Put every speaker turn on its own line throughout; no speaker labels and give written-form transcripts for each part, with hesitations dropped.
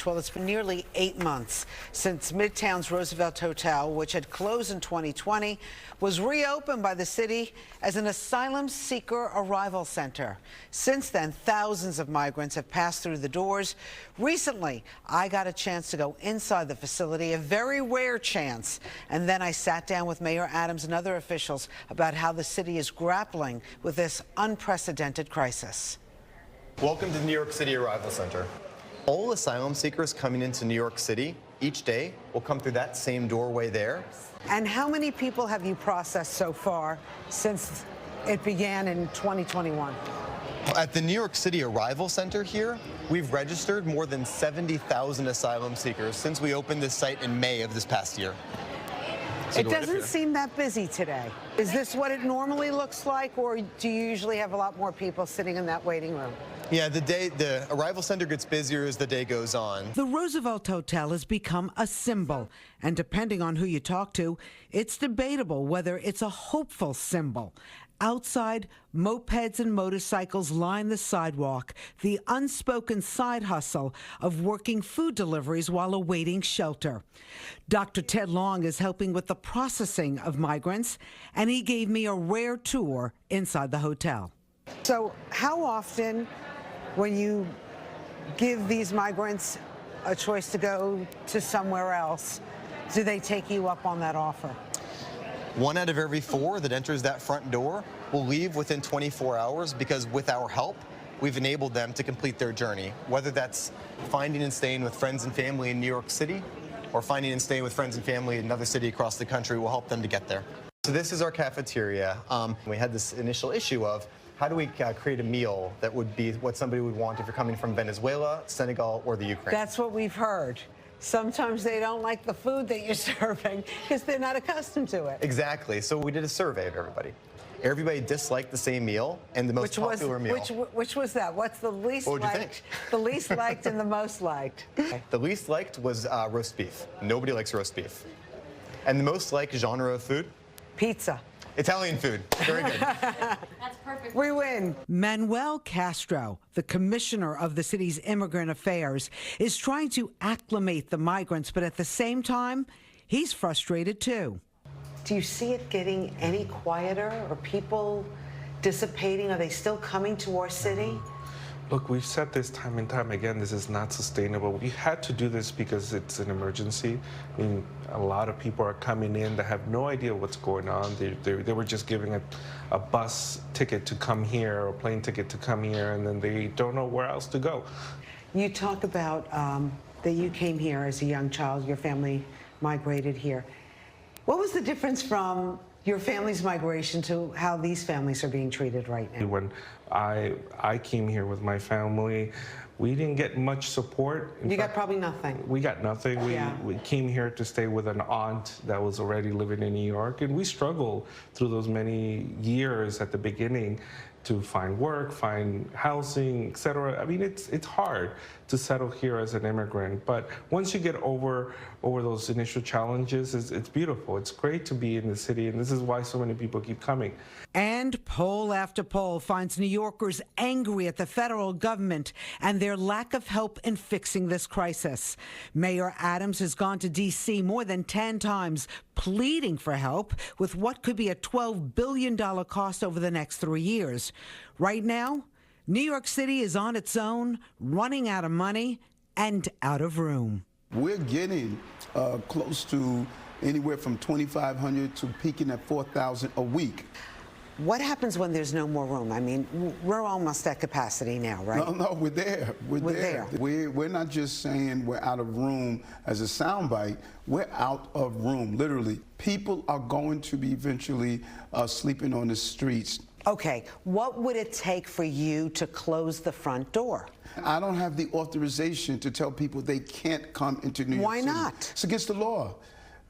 Well, it's been nearly 8 months since Midtown's Roosevelt Hotel, which had closed in 2020, was reopened by the city as an asylum seeker arrival center. Since then, thousands of migrants have passed through the doors. Recently, I got a chance to go inside the facility, a very rare chance. And then I sat down with Mayor Adams and other officials about how the city is grappling with this unprecedented crisis.
Welcome to the New York City Arrival Center. All asylum seekers coming into New York City each day will come through that same doorway there.
And how many people have you processed so far since it began in 2021?
At the New York City Arrival Center here, we've registered more than 70,000 asylum seekers since we opened this site in May of this past year.
It doesn't seem that busy today. Is this what it normally looks like, or do you usually have a lot more people sitting in that waiting room?
Yeah, the arrival center gets busier as the day goes on.
The Roosevelt Hotel has become a symbol, and depending on who you talk to, it's debatable whether it's a hopeful symbol. Outside, mopeds and motorcycles line the sidewalk, the unspoken side hustle of working food deliveries while awaiting shelter. Dr. Ted Long is helping with the processing of migrants, and he gave me a rare tour inside the hotel. So how often, when you give these migrants a choice to go to somewhere else, do they take you up on that offer?
1 out of every 4 that enters that front door will leave within 24 hours because with our help, we've enabled them to complete their journey, whether that's finding and staying with friends and family in New York City or finding and staying with friends and family in another city across the country. Will help them to get there. So this is our cafeteria. We had this initial issue of how do we create a meal that would be what somebody would want if you're coming from Venezuela, Senegal, or the Ukraine?
That's what we've heard. Sometimes they don't like the food that you're serving because they're not accustomed to it.
Exactly. So we did a survey of everybody. Everybody disliked the same meal and the most popular meal.
Which was that? What's the least
what would
liked?
You think?
The least liked and the most liked.
The least liked was roast beef. Nobody likes roast beef. And the most liked genre of food?
Pizza.
Italian food. Very good.
That's perfect.
We win. Manuel Castro, the commissioner of the city's immigrant affairs, is trying to acclimate the migrants, but at the same time, he's frustrated too. Do you see it getting any quieter? Are people dissipating? Are they still coming to our city?
Look, we've said this time and time again, this is not sustainable. We had to do this because it's an emergency. I mean, a lot of people are coming in that have no idea what's going on. They were just giving a bus ticket to come here or a plane ticket to come here, and then they don't know where else to go.
You talk about that you came here as a young child, your family migrated here. What was the difference from your family's migration to how these families are being treated right now?
When I came here with my family, we didn't get much support.
You got probably nothing.
We got nothing. We came here to stay with an aunt that was already living in New York, and we struggled through those many years at the beginning to find work, find housing, etc. I mean, it's hard to settle here as an immigrant, but once you get over those initial challenges, it's beautiful. It's great to be in the city, and this is why so many people keep coming.
And poll after poll finds New Yorkers angry at the federal government and their lack of help in fixing this crisis. Mayor Adams has gone to D.C. more than 10 times, pleading for help with what could be a $12 billion cost over the next 3 years. Right now, New York City is on its own, running out of money and out of room.
We're getting close to anywhere from 2,500 to peaking at 4,000 a week.
What happens when there's no more room? I mean, we're almost at capacity now, right?
No, we're there. We're there. We're not just saying we're out of room as a soundbite. We're out of room, literally. People are going to be eventually sleeping on the streets.
Okay, what would it take for you to close the front door?
I don't have the authorization to tell people they can't come into New York City.
Why not?
It's against the law.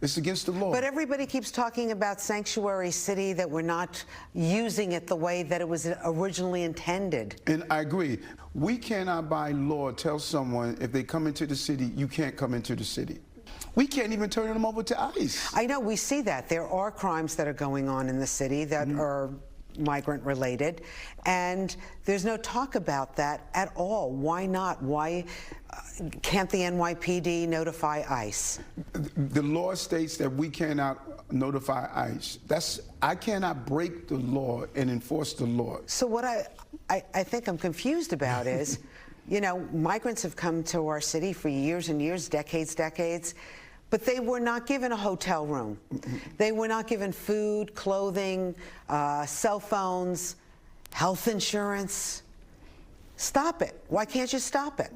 It's against the law.
But everybody keeps talking about sanctuary city, that we're not using it the way that it was originally intended.
And I agree. We cannot by law tell someone if they come into the city, you can't come into the city. We can't even turn them over to ICE.
I know, we see that. There are crimes that are going on in the city that are migrant related, and there's no talk about that at all. Why not? Why can't the NYPD notify ICE?
The law states that we cannot notify ICE. I cannot break the law and enforce the law.
So what I think I'm confused about is, you know, migrants have come to our city for years and years, decades, but they were not given a hotel room. They were not given food, clothing, cell phones, health insurance. Stop it. Why can't you stop it?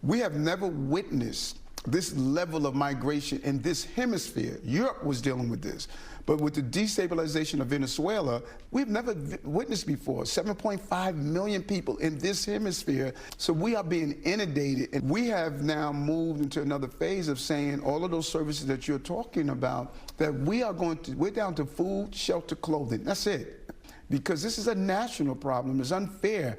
We have never witnessed this level of migration in this hemisphere. Europe was dealing with this. But with the destabilization of Venezuela, we've never witnessed before. 7.5 million people in this hemisphere. So we are being inundated. And we have now moved into another phase of saying all of those services that you're talking about, that we're down to food, shelter, clothing. That's it. Because this is a national problem. It's unfair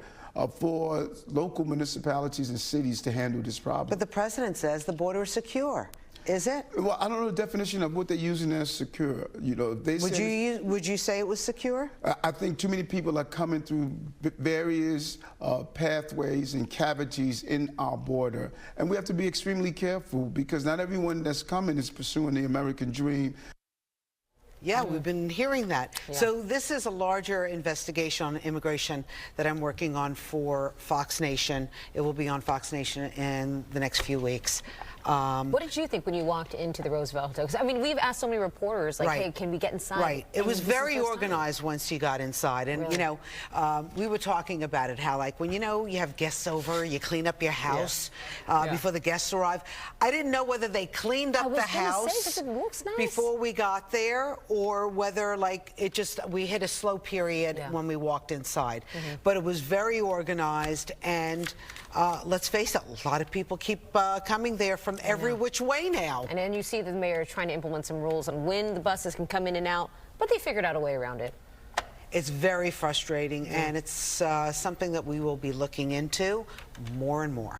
for local municipalities and cities to handle this problem.
But the president says the border is secure. Is it?
Well, I don't know the definition of what they're using as secure. You know, they
would you say it was secure?
I think too many people are coming through various pathways and cavities in our border, and we have to be extremely careful because not everyone that's coming is pursuing the American dream.
Yeah, we've been hearing that. Yeah. So this is a larger investigation on immigration that I'm working on for Fox Nation. It will be on Fox Nation in the next few weeks.
What did you think when you walked into the Roosevelt Hotel? 'Cause, I mean, we've asked so many reporters, like,
right.
Hey, can we get inside?
Right. It was very organized once you got inside. And,
really?
you know, we were talking about it, how, like, when, you know, you have guests over, you clean up your house before the guests arrive. I didn't know whether they cleaned up the house
it looks nice.
before we got there or whether, like, we hit a slow period when we walked inside. But it was very organized, and let's face it, a lot of people keep coming there from every which way now.
And then you see the mayor trying to implement some rules on when the buses can come in and out, but they figured out a way around it.
It's very frustrating, and it's something that we will be looking into more and more.